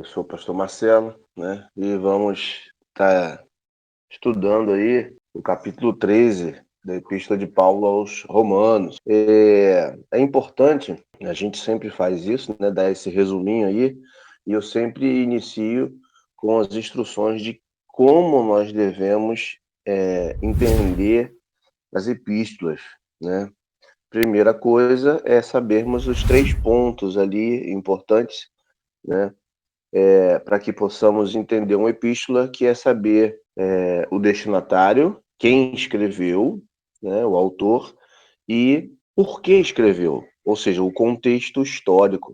Eu sou o pastor Marcelo, né? E vamos estar estudando aí o capítulo 13 da Epístola de Paulo aos Romanos. É importante, a gente sempre faz isso, né? Dar esse resuminho aí, e eu sempre inicio com as instruções de como nós devemos entender as epístolas, né? Primeira coisa é sabermos os 3 pontos ali importantes, né? Para que possamos entender uma epístola, que é saber o destinatário, quem escreveu, né, o autor, e por que escreveu, ou seja, o contexto histórico.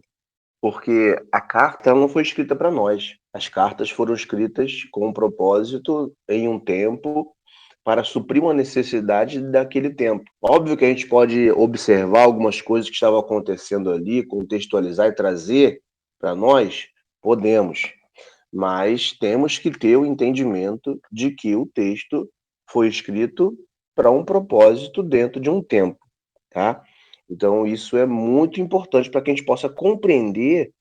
Porque a carta não foi escrita para nós. As cartas foram escritas com um propósito em um tempo para suprir uma necessidade daquele tempo. Óbvio que a gente pode observar algumas coisas que estavam acontecendo ali, contextualizar e trazer para nós, podemos, mas temos que ter o entendimento de que o texto foi escrito para um propósito dentro de um tempo, tá? Então, isso é muito importante para que a gente possa compreender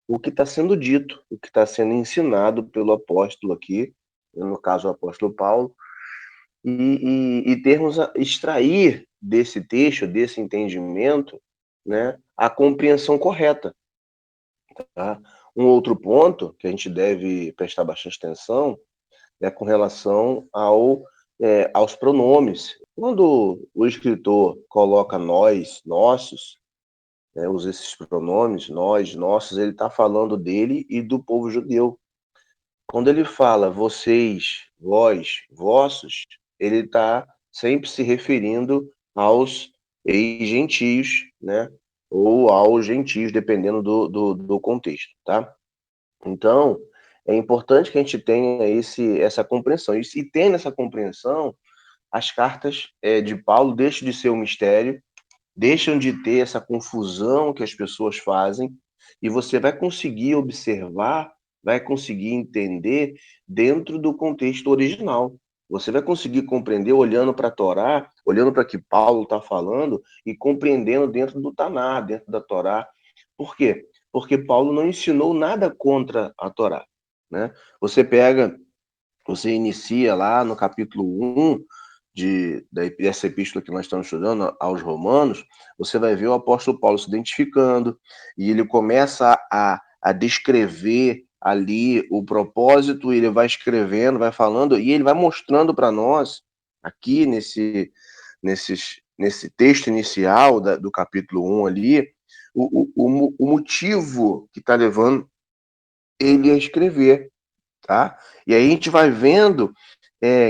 o que está sendo dito, o que está sendo ensinado pelo apóstolo aqui, no caso o apóstolo Paulo, e termos extrair desse texto, desse entendimento, né, a compreensão correta. Tá? Um outro ponto que a gente deve prestar bastante atenção é com relação aos pronomes. Quando o escritor coloca nós, nossos, né, usa esses pronomes, nós, nossos, ele está falando dele e do povo judeu. Quando ele fala vocês, vós, vossos, ele está sempre se referindo aos ex-gentios, né? Ou aos gentios, dependendo do contexto, tá? Então, é importante que a gente tenha essa compreensão. E tendo essa compreensão, as cartas de Paulo deixam de ser um mistério, deixam de ter essa confusão que as pessoas fazem, e você vai conseguir observar, vai conseguir entender dentro do contexto original. Você vai conseguir compreender olhando para a Torá, olhando para o que Paulo está falando e compreendendo dentro do Taná, dentro da Torá. Por quê? Porque Paulo não ensinou nada contra a Torá, né? Você inicia lá no capítulo 1 dessa epístola que nós estamos estudando, aos Romanos, você vai ver o apóstolo Paulo se identificando, e ele começa a descrever ali o propósito, ele vai escrevendo, vai falando, e ele vai mostrando para nós, aqui nesse texto inicial do capítulo 1 ali, o motivo que está levando ele a escrever, tá? E aí a gente vai vendo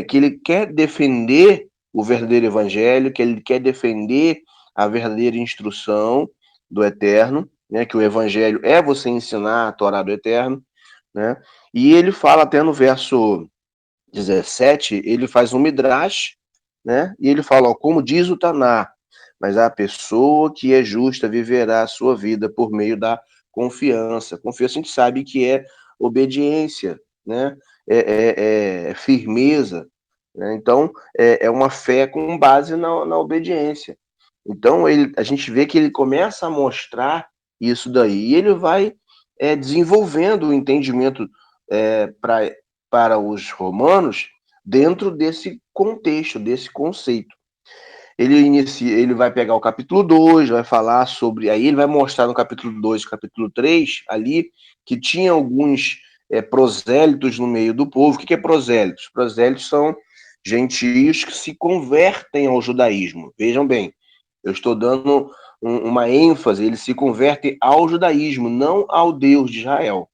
que ele quer defender o verdadeiro evangelho, que ele quer defender a verdadeira instrução do eterno, né? Que o evangelho é você ensinar a Torá do eterno, né? E ele fala até no verso 17, ele faz um midrash, né? E ele fala, ó, como diz o Taná, mas a pessoa que é justa viverá a sua vida por meio da confiança. Confiança a gente sabe que é obediência, né? É firmeza, né? Então, é uma fé com base na obediência. Então, a gente vê que ele começa a mostrar isso daí, e ele vai desenvolvendo o entendimento para os romanos dentro desse contexto, desse conceito. Ele vai pegar o capítulo 2, vai falar sobre. Aí ele vai mostrar no capítulo 2 e capítulo 3 ali que tinha alguns prosélitos no meio do povo. O que é prosélitos? Prosélitos são gentios que se convertem ao judaísmo. Vejam bem, eu estou dando uma ênfase, eles se convertem ao judaísmo, não ao Deus de Israel,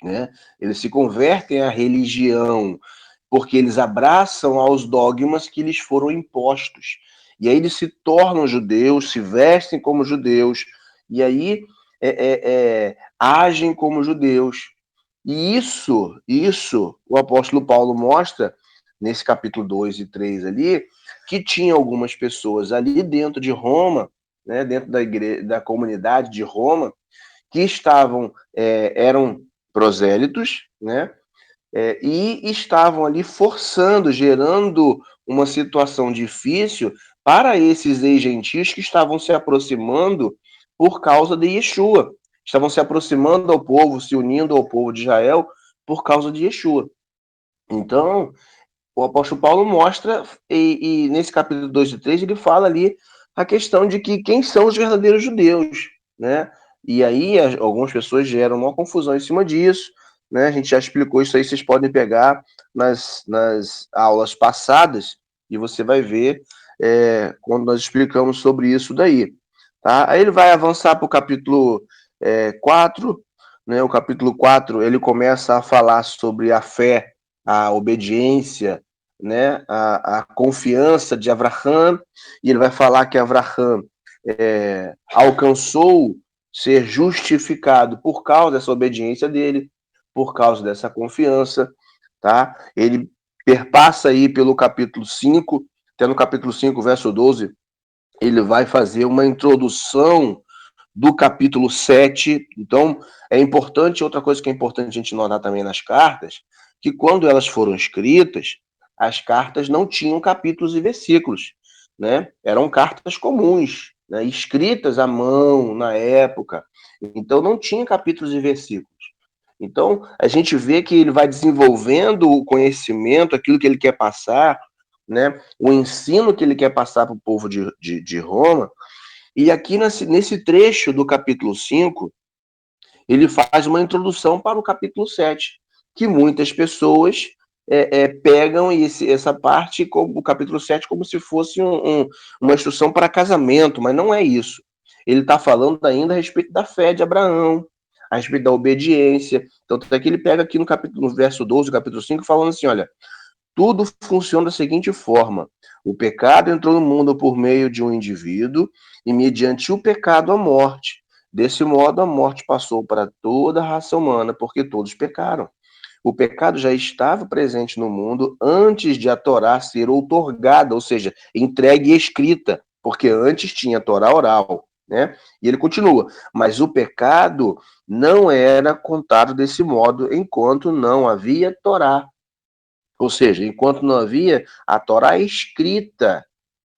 né? Eles se convertem à religião, porque eles abraçam aos dogmas que lhes foram impostos. E aí eles se tornam judeus, se vestem como judeus, e aí agem como judeus. E isso, o apóstolo Paulo mostra nesse capítulo 2 e 3 ali, que tinha algumas pessoas ali dentro de Roma, né, dentro da comunidade de Roma, que eram prosélitos, né, e estavam ali forçando, gerando uma situação difícil para esses ex-gentios que estavam se aproximando por causa de Yeshua. estavam se aproximando ao povo, se unindo ao povo de Israel por causa de Yeshua. Então, o apóstolo Paulo mostra, e nesse capítulo 2 e 3, ele fala ali a questão de que quem são os verdadeiros judeus, né? E aí algumas pessoas geram uma confusão em cima disso, né? A gente já explicou isso aí, vocês podem pegar nas aulas passadas e você vai ver quando nós explicamos sobre isso daí. Tá? Aí ele vai avançar para o capítulo 4, né? O capítulo 4 ele começa a falar sobre a fé, a obediência, né, a confiança de Abraham, e ele vai falar que Abraham alcançou ser justificado por causa dessa obediência dele, por causa dessa confiança, tá? Ele perpassa aí pelo capítulo 5, até no capítulo 5, verso 12, ele vai fazer uma introdução do capítulo 7. Então, é importante, outra coisa que é importante a gente notar também nas cartas, que quando elas foram escritas, as cartas não tinham capítulos e versículos, né? Eram cartas comuns, né? Escritas à mão na época. Então, não tinha capítulos e versículos. Então, a gente vê que ele vai desenvolvendo o conhecimento, aquilo que ele quer passar, né? O ensino que ele quer passar para o povo de Roma, e aqui nesse trecho do capítulo 5, ele faz uma introdução para o capítulo 7, que muitas pessoas pegam essa parte, como o capítulo 7, como se fosse uma instrução para casamento, mas não é isso. Ele está falando ainda a respeito da fé de Abraão, a respeito da obediência. Então, até que ele pega aqui no verso 12, capítulo 5, falando assim, olha, tudo funciona da seguinte forma: o pecado entrou no mundo por meio de um indivíduo, e mediante o pecado a morte. Desse modo, a morte passou para toda a raça humana, porque todos pecaram. O pecado já estava presente no mundo antes de a Torá ser outorgada, ou seja, entregue e escrita, porque antes tinha a Torá oral, né? E ele continua, mas o pecado não era contado desse modo enquanto não havia Torá. Ou seja, enquanto não havia a Torá escrita,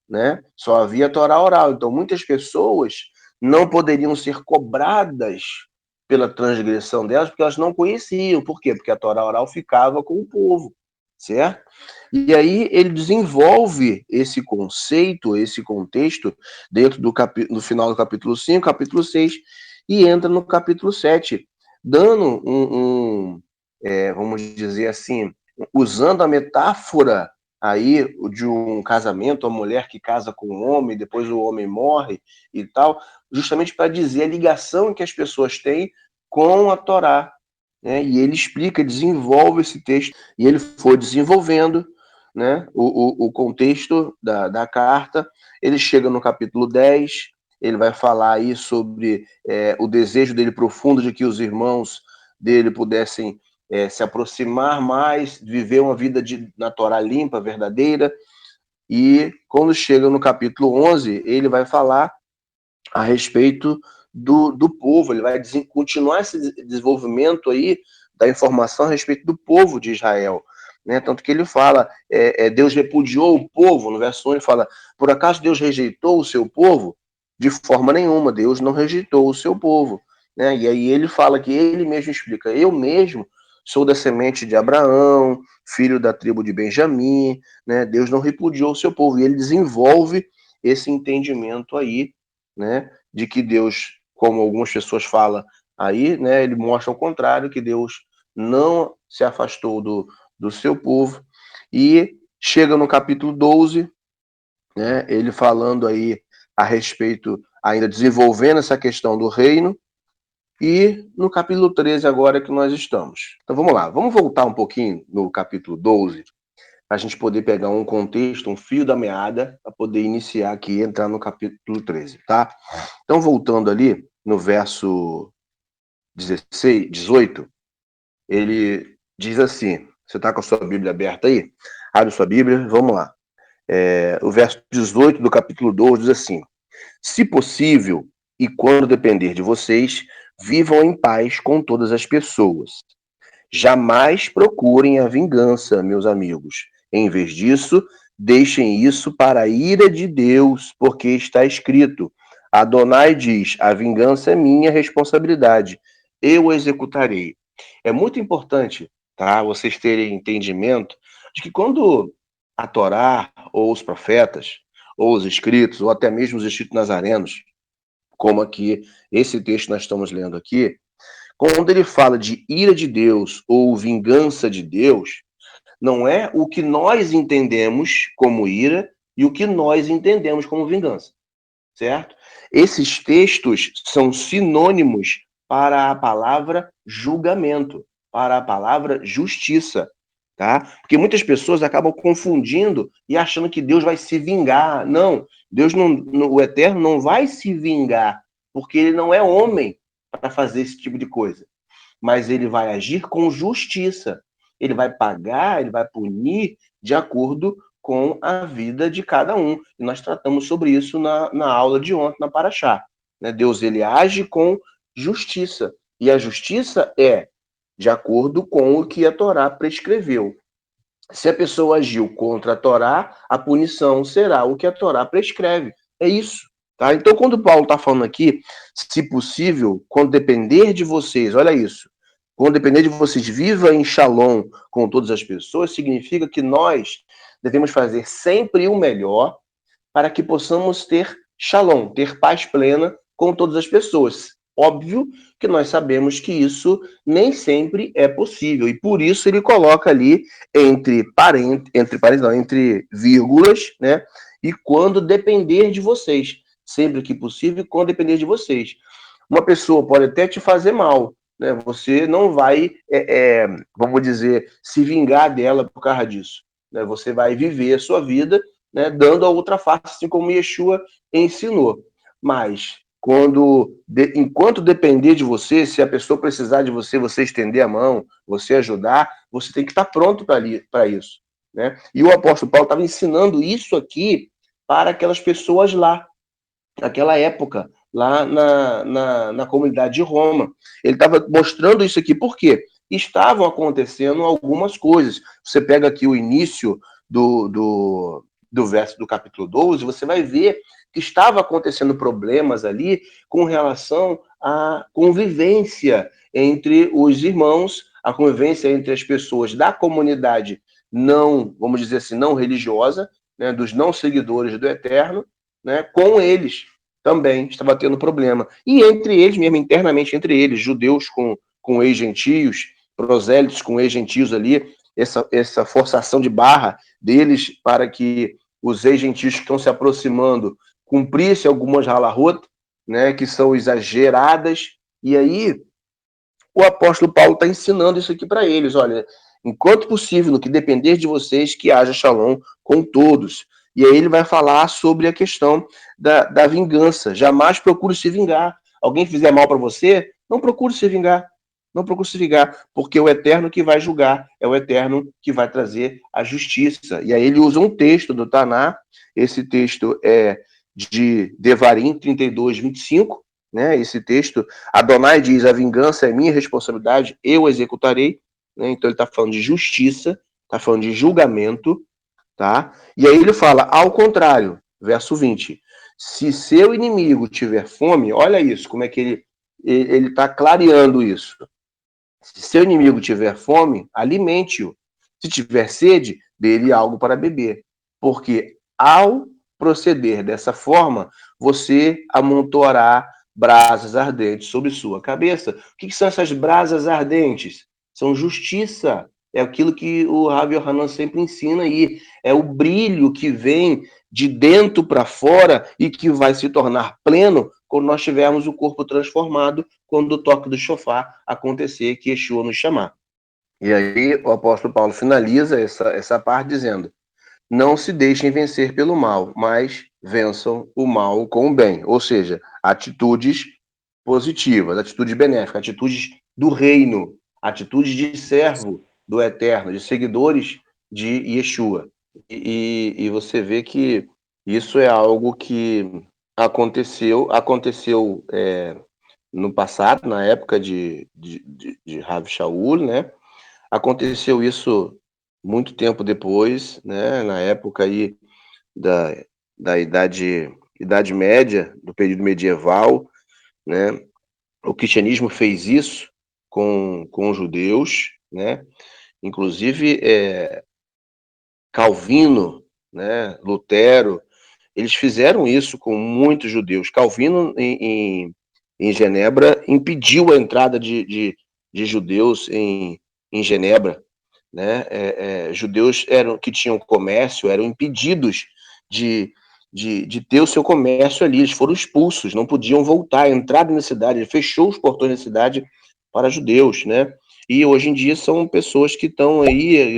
né? Só havia a Torá oral. Então, muitas pessoas não poderiam ser cobradas pela transgressão delas, porque elas não conheciam. Por quê? Porque a Torá oral ficava com o povo, certo? E aí ele desenvolve esse conceito, esse contexto, dentro no final do capítulo 5, capítulo 6, e entra no capítulo 7, dando vamos dizer assim, usando a metáfora aí de um casamento, a mulher que casa com um homem, depois o homem morre e tal, justamente para dizer a ligação que as pessoas têm com a Torá, né? E ele explica, desenvolve esse texto, e ele foi desenvolvendo, né, o contexto da carta. Ele chega no capítulo 10, ele vai falar aí sobre o desejo dele profundo de que os irmãos dele pudessem se aproximar mais, viver uma vida na Torá limpa, verdadeira. E quando chega no capítulo 11, ele vai falar a respeito do povo, ele vai continuar esse desenvolvimento aí da informação a respeito do povo de Israel. Né? Tanto que ele fala, Deus repudiou o povo, no verso 1 ele fala, por acaso Deus rejeitou o seu povo? De forma nenhuma, Deus não rejeitou o seu povo. Né? E aí ele fala que ele mesmo explica, eu mesmo sou da semente de Abraão, filho da tribo de Benjamim, né? Deus não repudiou o seu povo, e ele desenvolve esse entendimento aí, né, de que Deus, como algumas pessoas falam aí, né, ele mostra ao contrário, que Deus não se afastou do seu povo. E chega no capítulo 12, né, ele falando aí a respeito, ainda desenvolvendo essa questão do reino, e no capítulo 13 agora que nós estamos. Então vamos lá, vamos voltar um pouquinho no capítulo 12, para a gente poder pegar um contexto, um fio da meada, para poder iniciar aqui e entrar no capítulo 13, tá? Então, voltando ali no verso 16, 18, ele diz assim, você está com a sua Bíblia aberta aí? Abre sua Bíblia, vamos lá. O verso 18 do capítulo 12 diz assim, se possível, e quando depender de vocês, vivam em paz com todas as pessoas. Jamais procurem a vingança, meus amigos. Em vez disso, deixem isso para a ira de Deus, porque está escrito: Adonai diz: a vingança é minha responsabilidade, eu executarei. É muito importante, tá, vocês terem entendimento de que quando a Torá, ou os profetas, ou os escritos, ou até mesmo os escritos nazarenos, como aqui esse texto que nós estamos lendo aqui, quando ele fala de ira de Deus ou vingança de Deus, não é o que nós entendemos como ira e o que nós entendemos como vingança, certo? Esses textos são sinônimos para a palavra julgamento, para a palavra justiça, tá? Porque muitas pessoas acabam confundindo e achando que Deus vai se vingar. Não, Deus não, o Eterno não vai se vingar, porque ele não é homem para fazer esse tipo de coisa, mas ele vai agir com justiça. Ele vai pagar, ele vai punir de acordo com a vida de cada um. E nós tratamos sobre isso na aula de ontem, na Paraxá. Né? Deus, ele age com justiça. E a justiça é de acordo com o que a Torá prescreveu. Se a pessoa agiu contra a Torá, a punição será o que a Torá prescreve. É isso. Tá? Então, quando Paulo está falando aqui, se possível, quando depender de vocês, olha isso, quando depender de vocês, viva em shalom com todas as pessoas, significa que nós devemos fazer sempre o melhor para que possamos ter shalom, ter paz plena com todas as pessoas. Óbvio que nós sabemos que isso nem sempre é possível, e por isso ele coloca ali entre vírgulas, né? E quando depender de vocês, sempre que possível, quando depender de vocês. Uma pessoa pode até te fazer mal, né? Você não vai, vamos dizer, se vingar dela por causa disso. Né? Você vai viver a sua vida, né, dando a outra face, assim como Yeshua ensinou. Mas, enquanto depender de você, se a pessoa precisar de você, você estender a mão, você ajudar, você tem que estar pronto para isso. Né? E o apóstolo Paulo estava ensinando isso aqui para aquelas pessoas lá, naquela época, lá na comunidade de Roma. Ele estava mostrando isso aqui, por quê? Estavam acontecendo algumas coisas. Você pega aqui o início do verso do capítulo 12, você vai ver que estava acontecendo problemas ali com relação à convivência entre os irmãos, a convivência entre as pessoas da comunidade não, vamos dizer assim, não religiosa, né, dos não seguidores do Eterno, né, com eles também estava tendo problema. E entre eles, mesmo internamente entre eles, judeus com ex-gentios, prosélitos com ex-gentios ali, essa forçação de barra deles para que os ex-gentios que estão se aproximando cumprissem algumas halahot, né, que são exageradas. E aí o apóstolo Paulo está ensinando isso aqui para eles. Olha, enquanto possível, no que depender de vocês, que haja shalom com todos. E aí ele vai falar sobre a questão da vingança. Jamais procure se vingar. Alguém fizer mal para você, não procure se vingar. Não procure se vingar, porque é o Eterno que vai julgar, é o Eterno que vai trazer a justiça. E aí ele usa um texto do Taná, esse texto é de Devarim 32, 25, né? Esse texto, Adonai diz: a vingança é minha responsabilidade, eu executarei. Né? Então ele está falando de justiça, está falando de julgamento, tá? E aí ele fala, ao contrário, verso 20: se seu inimigo tiver fome, olha isso, como é que ele está clareando isso. Se seu inimigo tiver fome, alimente-o. Se tiver sede, dê-lhe algo para beber. Porque ao proceder dessa forma, você amontoará brasas ardentes sobre sua cabeça. O que são essas brasas ardentes? São justiça. É aquilo que o Rav Yohanan sempre ensina aí. É o brilho que vem de dentro para fora e que vai se tornar pleno quando nós tivermos o corpo transformado, quando o toque do shofar acontecer, que Yeshua nos chamar. E aí o apóstolo Paulo finaliza essa parte dizendo: não se deixem vencer pelo mal, mas vençam o mal com o bem. Ou seja, atitudes positivas, atitudes benéficas, atitudes do reino, atitudes de servo do Eterno, de seguidores de Yeshua. E você vê que isso é algo que aconteceu no passado, na época de Rav Shaul, né? Aconteceu isso muito tempo depois, né? Na época aí da, da idade Idade Média, do período medieval, né? O cristianismo fez isso com os judeus, né? Inclusive, Calvino, né? Lutero, eles fizeram isso com muitos judeus. Calvino, em Genebra, impediu a entrada de judeus em Genebra, né? Judeus que tinham comércio eram impedidos de ter o seu comércio ali. Eles foram expulsos, não podiam voltar. A entrada na cidade, ele fechou os portões da cidade para judeus, né? E hoje em dia são pessoas que estão aí,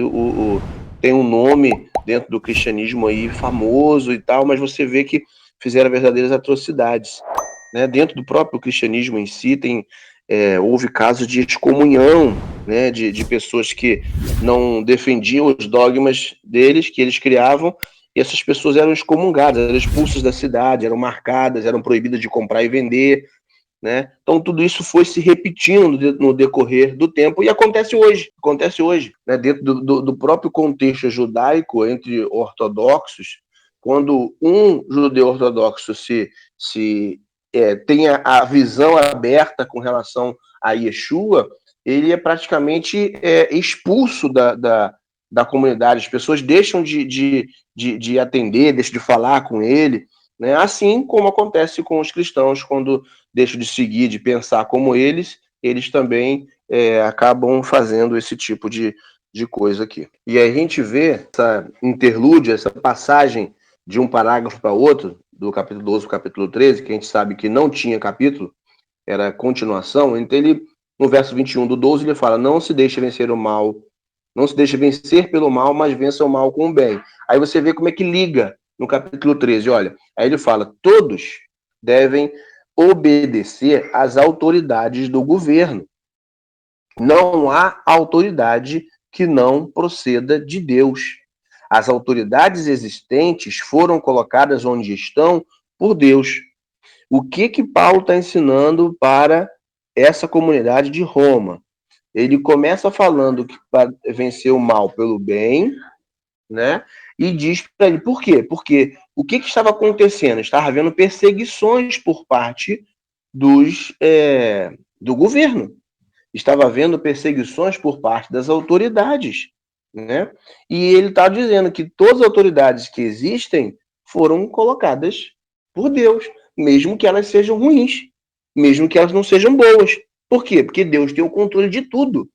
tem um nome dentro do cristianismo aí famoso e tal, mas você vê que fizeram verdadeiras atrocidades, né? Dentro do próprio cristianismo em si houve casos de excomunhão, né? De pessoas que não defendiam os dogmas deles, que eles criavam, e essas pessoas eram excomungadas, eram expulsas da cidade, eram marcadas, eram proibidas de comprar e vender, né? Então tudo isso foi se repetindo no decorrer do tempo e acontece hoje, né? Dentro do próprio contexto judaico entre ortodoxos, quando um judeu ortodoxo tem a visão aberta com relação a Yeshua, ele é praticamente expulso da comunidade. As pessoas deixam de atender, deixam de falar com ele, né? Assim como acontece com os cristãos quando deixam de seguir, de pensar como eles também acabam fazendo esse tipo de coisa aqui. E aí a gente vê essa interlúdia, essa passagem de um parágrafo para outro, do capítulo 12 para o capítulo 13, que a gente sabe que não tinha capítulo, era continuação. Então ele, no verso 21 do 12, ele fala: não se deixe vencer o mal, não se deixe vencer pelo mal, mas vença o mal com o bem. Aí você vê como é que liga no capítulo 13, olha, aí ele fala: todos devem obedecer às autoridades do governo. Não há autoridade que não proceda de Deus. As autoridades existentes foram colocadas onde estão por Deus. O que Paulo está ensinando para essa comunidade de Roma? Ele começa falando que para vencer o mal pelo bem, né? E diz para ele por quê? Porque o que estava acontecendo? Estava havendo perseguições por parte do governo. Estava havendo perseguições por parte das autoridades, né? E ele está dizendo que todas as autoridades que existem foram colocadas por Deus, mesmo que elas sejam ruins, mesmo que elas não sejam boas. Por quê? Porque Deus tem o controle de tudo.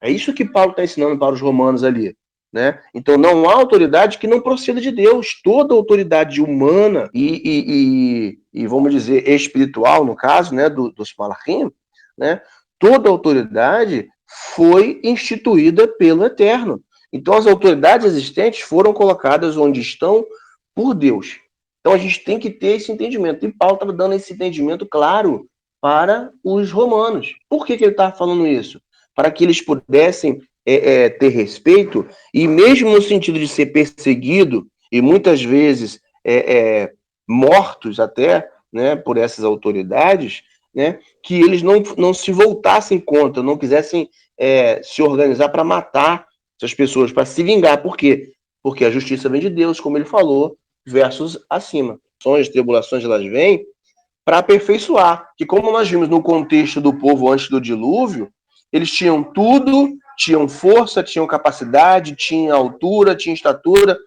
É isso que Paulo está ensinando para os romanos ali, né? Então não há autoridade que não proceda de Deus. Toda autoridade humana e vamos dizer espiritual, no caso, né, dos malachim, né? Toda autoridade foi instituída pelo Eterno. Então as autoridades existentes foram colocadas onde estão por Deus. Então a gente tem que ter esse entendimento. E Paulo está dando esse entendimento claro para os romanos. Por que ele está falando isso? Para que eles pudessem ter respeito, e mesmo no sentido de ser perseguido, e muitas vezes mortos até, né, por essas autoridades, né, que eles não se voltassem contra, não quisessem se organizar para matar essas pessoas, para se vingar. Por quê? Porque a justiça vem de Deus, como ele falou, versos acima. As tribulações, elas vêm para aperfeiçoar. Que como nós vimos no contexto do povo antes do dilúvio, eles tinham tudo, tinham força, tinham capacidade, tinham altura, tinham estatura,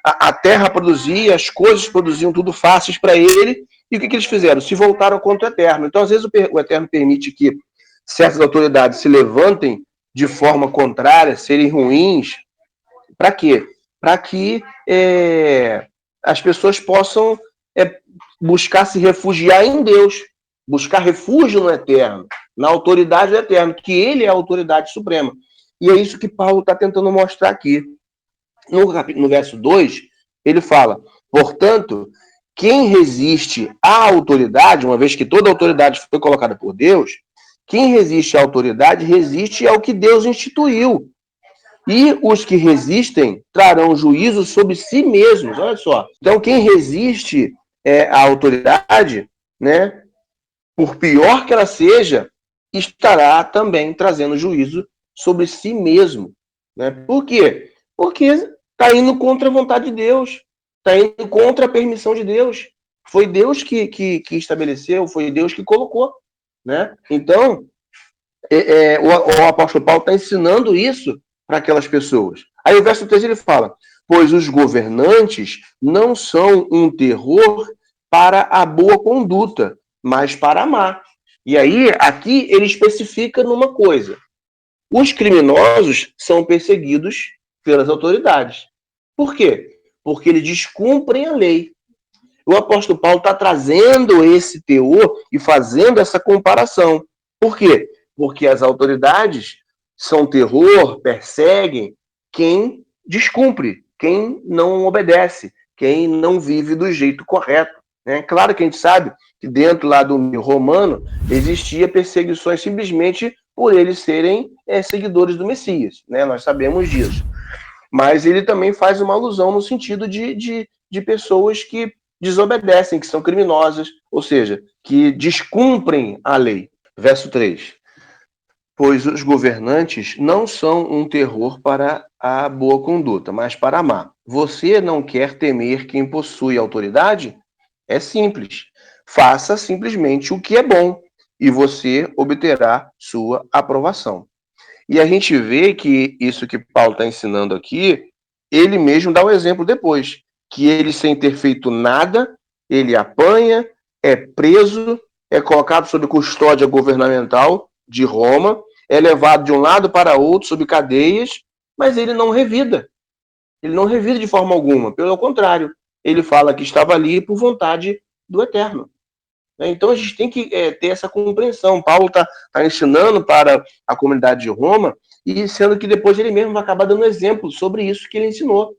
a terra produzia, as coisas produziam tudo fáceis para ele, e o que eles fizeram? Se voltaram contra o Eterno. Então, às vezes, o Eterno permite que certas autoridades se levantem de forma contrária, serem ruins. Para quê? Para que as pessoas possam buscar se refugiar em Deus, buscar refúgio no Eterno, na autoridade do Eterno, que ele é a autoridade suprema. E é isso que Paulo está tentando mostrar aqui. No verso 2, ele fala: portanto, quem resiste à autoridade, uma vez que toda autoridade foi colocada por Deus, quem resiste à autoridade resiste ao que Deus instituiu. E os que resistem trarão juízo sobre si mesmos. Olha só. Então, quem resiste à autoridade, né, por pior que ela seja, estará também trazendo juízo sobre si mesmo. Né? Por quê? Porque está indo contra a vontade de Deus, está indo contra a permissão de Deus. Foi Deus que estabeleceu, foi Deus que colocou, né? Então, o apóstolo Paulo está ensinando isso para aquelas pessoas. Aí o verso 3 ele fala: pois os governantes não são um terror para a boa conduta, mas para a má. E aí, aqui ele especifica numa coisa: os criminosos são perseguidos pelas autoridades. Por quê? Porque eles descumprem a lei. O apóstolo Paulo está trazendo esse teor e fazendo essa comparação. Por quê? Porque as autoridades são terror, perseguem quem descumpre, quem não obedece, quem não vive do jeito correto. Né? Claro que a gente sabe que dentro lá do meio romano existia perseguições simplesmente por eles serem seguidores do Messias. Né? Nós sabemos disso. Mas ele também faz uma alusão no sentido de pessoas que desobedecem, que são criminosas, ou seja, que descumprem a lei. Verso 3. Pois os governantes não são um terror para a boa conduta, mas para a má. Você não quer temer quem possui autoridade? É simples. Faça simplesmente o que é bom e você obterá sua aprovação. E a gente vê que isso que Paulo está ensinando aqui, ele mesmo dá o exemplo depois, que ele sem ter feito nada, ele apanha, é preso, é colocado sob custódia governamental de Roma, é levado de um lado para outro sob cadeias, mas ele não revida. Ele não revida de forma alguma, pelo contrário, ele fala que estava ali por vontade do Eterno. Então a gente tem que ter essa compreensão. Paulo está ensinando para a comunidade de Roma, e sendo que depois ele mesmo vai acabar dando exemplo sobre isso que ele ensinou.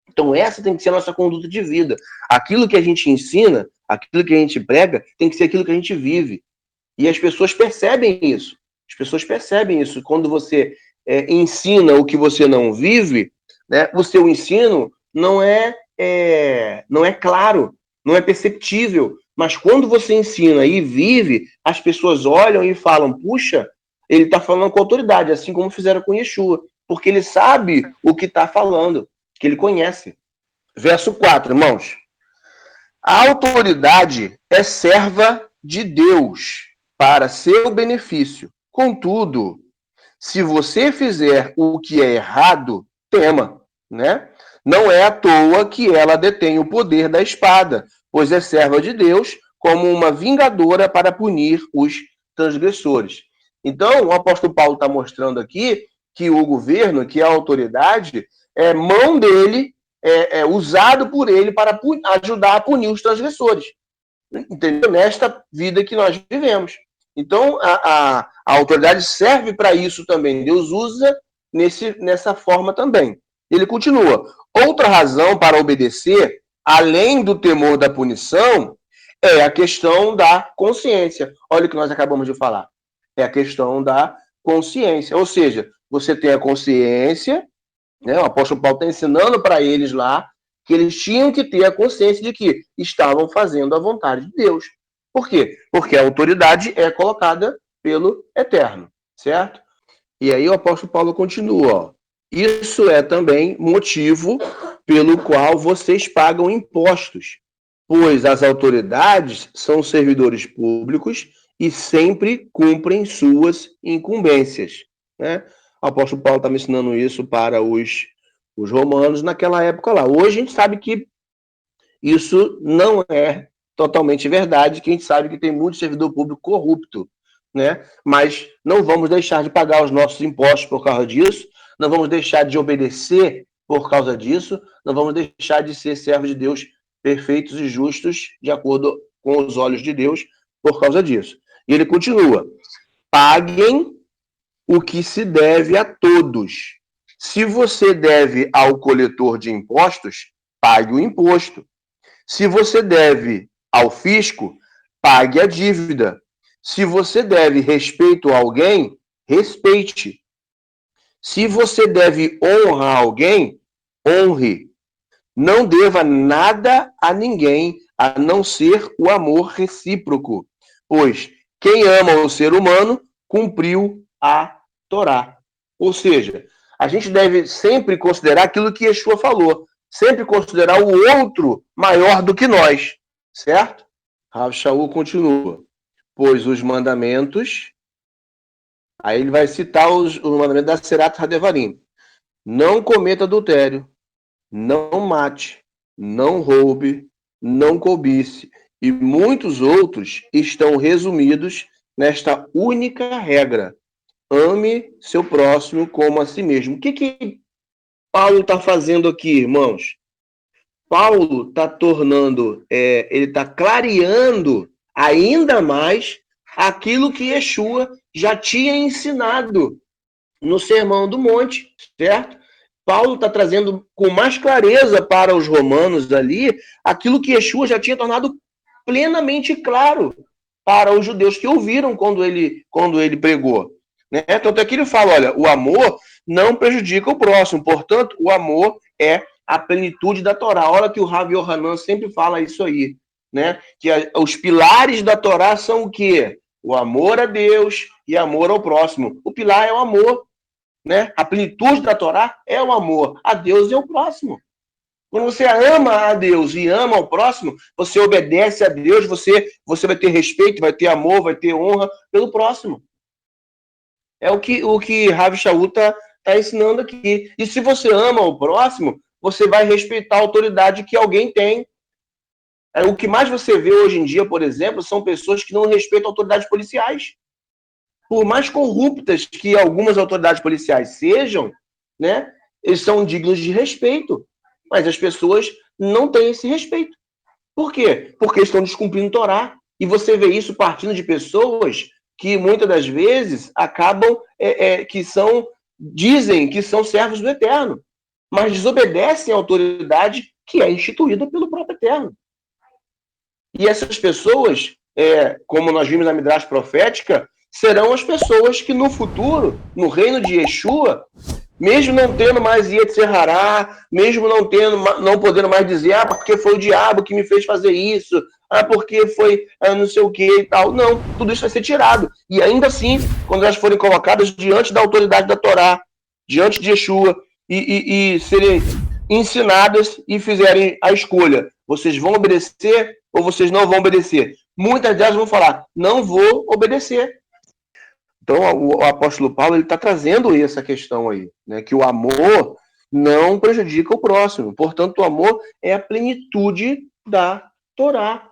Então essa tem que ser a nossa conduta de vida. Aquilo que a gente ensina, aquilo que a gente prega, tem que ser aquilo que a gente vive. E as pessoas percebem isso. As pessoas percebem isso. Quando você ensina o que você não vive, né, o seu ensino não é claro, não é perceptível. Mas quando você ensina e vive, as pessoas olham e falam: puxa, ele está falando com autoridade, assim como fizeram com Yeshua. Porque ele sabe o que está falando, que ele conhece. Verso 4, irmãos. A autoridade é serva de Deus para seu benefício. Contudo, se você fizer o que é errado, tema, né? Não é à toa que ela detém o poder da espada, pois é serva de Deus como uma vingadora para punir os transgressores. Então, o apóstolo Paulo está mostrando aqui que o governo, que a autoridade, é mão dele, é usado por ele para ajudar a punir os transgressores. Entendeu? Nesta vida que nós vivemos. Então, a autoridade serve para isso também. Deus usa nessa forma também. Ele continua. Outra razão para obedecer, além do temor da punição, é a questão da consciência. Olha o que nós acabamos de falar. É a questão da consciência. Ou seja, você tem a consciência, né? O apóstolo Paulo está ensinando para eles lá que eles tinham que ter a consciência de que estavam fazendo a vontade de Deus. Por quê? Porque a autoridade é colocada pelo Eterno, certo? E aí o apóstolo Paulo continua, ó. Isso é também motivo pelo qual vocês pagam impostos, pois as autoridades são servidores públicos e sempre cumprem suas incumbências, né? O apóstolo Paulo está me ensinando isso para os romanos naquela época lá. Hoje a gente sabe que isso não é totalmente verdade, que a gente sabe que tem muito servidor público corrupto, né? Mas não vamos deixar de pagar os nossos impostos por causa disso, não vamos deixar de obedecer por causa disso, não vamos deixar de ser servos de Deus perfeitos e justos de acordo com os olhos de Deus por causa disso. E ele continua: paguem o que se deve a todos. Se você deve ao coletor de impostos, pague o imposto. Se você deve ao fisco, pague a dívida. Se você deve respeito a alguém, respeite. Se você deve honra a alguém, honre. Não deva nada a ninguém a não ser o amor recíproco, pois quem ama o ser humano cumpriu a Torá. Ou seja, a gente deve sempre considerar aquilo que Yeshua falou, sempre considerar o outro maior do que nós. certo? Rav Shaul continua. Pois os mandamentos, aí ele vai citar o mandamento da Serat Hadevarim. Não cometa adultério, não mate, não roube, não cobice. E muitos outros estão resumidos nesta única regra. Ame seu próximo como a si mesmo. O que Paulo está fazendo aqui, irmãos? Paulo está tornando, ele está clareando ainda mais aquilo que Yeshua já tinha ensinado no Sermão do Monte, certo? Paulo está trazendo com mais clareza para os romanos ali aquilo que Yeshua já tinha tornado plenamente claro para os judeus que ouviram quando ele pregou. Né? Tanto é que ele fala, olha, o amor não prejudica o próximo, portanto, o amor é a plenitude da Torá. Olha que o Rav Yohanan sempre fala isso aí, né? Que os pilares da Torá são o quê? O amor a Deus e amor ao próximo. O pilar é o amor, né? A plenitude da Torá é o amor a Deus e ao próximo. Quando você ama a Deus e ama ao próximo, você obedece a Deus, você vai ter respeito, vai ter amor, vai ter honra pelo próximo. É o que Rav Shaul está ensinando aqui. E se você ama o próximo, você vai respeitar a autoridade que alguém tem. O que mais você vê hoje em dia, por exemplo, são pessoas que não respeitam autoridades policiais. Por mais corruptas que algumas autoridades policiais sejam, né, eles são dignos de respeito. Mas as pessoas não têm esse respeito. Por quê? Porque estão descumprindo Torá. E você vê isso partindo de pessoas que muitas das vezes acabam dizem que são servos do Eterno, mas desobedecem à autoridade que é instituída pelo próprio Eterno. E essas pessoas, como nós vimos na Midrash profética, serão as pessoas que no futuro, no reino de Yeshua, mesmo não tendo mais Yetzer Hará, mesmo não podendo mais dizer, porque foi o diabo que me fez fazer isso, porque foi não sei o que e tal. Não, tudo isso vai ser tirado. E ainda assim, quando elas forem colocadas diante da autoridade da Torá, diante de Yeshua, e serem ensinadas e fizerem a escolha, vocês vão obedecer ou vocês não vão obedecer? Muitas delas vão falar, não vou obedecer. Então, o apóstolo Paulo está trazendo essa questão aí, né? Que o amor não prejudica o próximo. Portanto, o amor é a plenitude da Torá.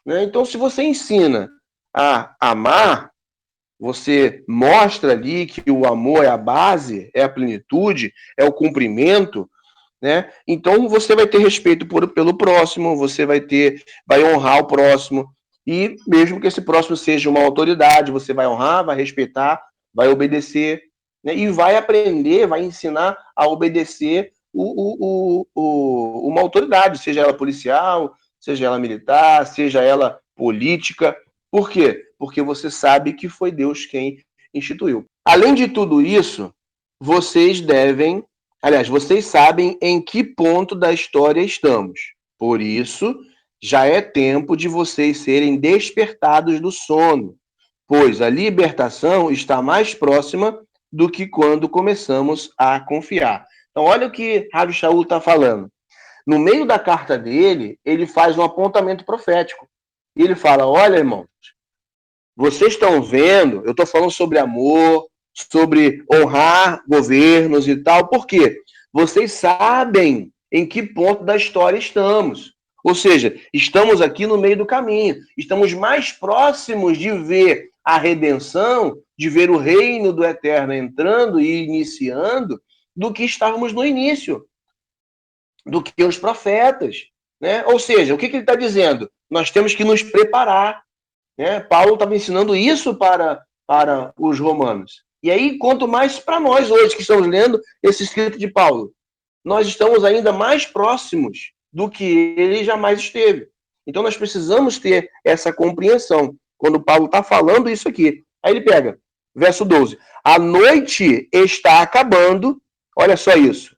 Né? Então, se você ensina a amar, você mostra ali que o amor é a base, é a plenitude, é o cumprimento, né? Então, você vai ter respeito pelo próximo, você vai honrar o próximo. E mesmo que esse próximo seja uma autoridade, você vai honrar, vai respeitar, vai obedecer, né? E vai aprender, vai ensinar a obedecer uma autoridade, seja ela policial, seja ela militar, seja ela política. Por quê? Porque você sabe que foi Deus quem instituiu. Além de tudo isso, vocês sabem em que ponto da história estamos. Por isso, já é tempo de vocês serem despertados do sono, pois a libertação está mais próxima do que quando começamos a confiar. Então, olha o que Rav Shaul está falando. No meio da carta dele, ele faz um apontamento profético. E ele fala, olha, irmãos, vocês estão vendo, eu estou falando sobre amor, sobre honrar governos e tal, por quê? Vocês sabem em que ponto da história estamos. Ou seja, estamos aqui no meio do caminho. Estamos mais próximos de ver a redenção, de ver o reino do Eterno entrando e iniciando, do que estávamos no início, do que os profetas. Né? Ou seja, o que ele está dizendo? Nós temos que nos preparar. Né? Paulo estava ensinando isso para os romanos. E aí, quanto mais para nós hoje que estamos lendo esse escrito de Paulo, nós estamos ainda mais próximos do que ele jamais esteve. Então, nós precisamos ter essa compreensão. Quando Paulo está falando isso aqui. Aí ele pega, verso 12. A noite está acabando. Olha só isso.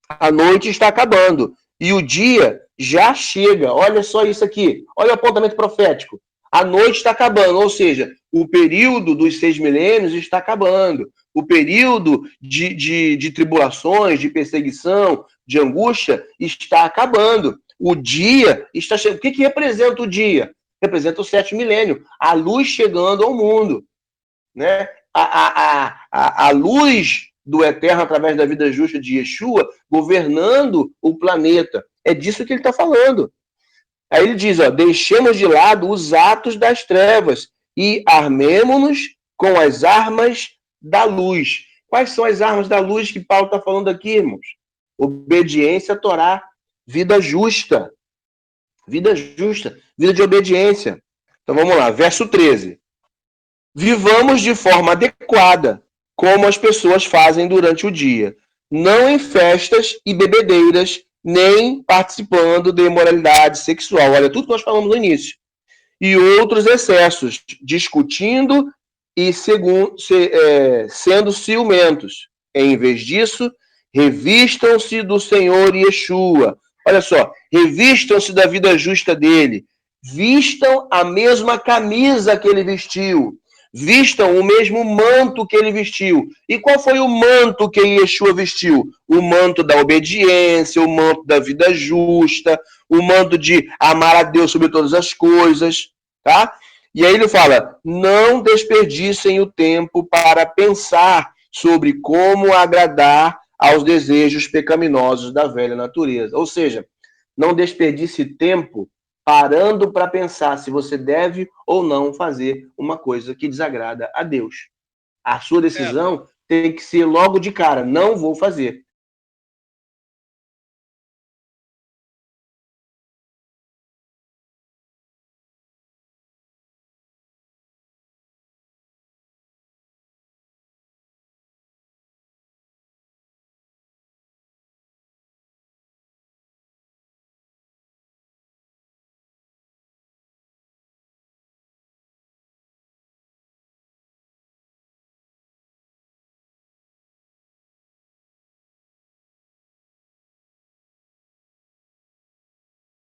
A noite está acabando. E o dia já chega. Olha só isso aqui. Olha o apontamento profético. A noite está acabando, ou seja, o período dos 6 milênios está acabando. O período de tribulações, de perseguição, de angústia está acabando. o dia está chegando. O que representa o dia? Representa o 7º milênio, a luz chegando ao mundo, né? A luz do eterno através da vida justa de Yeshua governando o planeta. É disso que ele está falando. Aí ele diz, ó, deixemos de lado os atos das trevas e armemo-nos com as armas da luz. Quais são as armas da luz que Paulo está falando aqui, irmãos? Obediência à Torá, vida justa. Vida justa, vida de obediência. Então vamos lá, verso 13. Vivamos de forma adequada, como as pessoas fazem durante o dia, não em festas e bebedeiras, nem participando de imoralidade sexual. Olha, tudo que nós falamos no início. E outros excessos, discutindo e sendo ciumentos. Em vez disso, revistam-se do Senhor Yeshua. Olha só, revistam-se da vida justa dele. Vistam a mesma camisa que ele vestiu. Vistam o mesmo manto que ele vestiu. E qual foi o manto que Yeshua vestiu? O manto da obediência, o manto da vida justa, o manto de amar a Deus sobre todas as coisas, tá? E aí ele fala, não desperdicem o tempo para pensar sobre como agradar aos desejos pecaminosos da velha natureza. Ou seja, não desperdice tempo parando para pensar se você deve ou não fazer uma coisa que desagrada a Deus. A sua decisão tem que ser logo de cara, não vou fazer.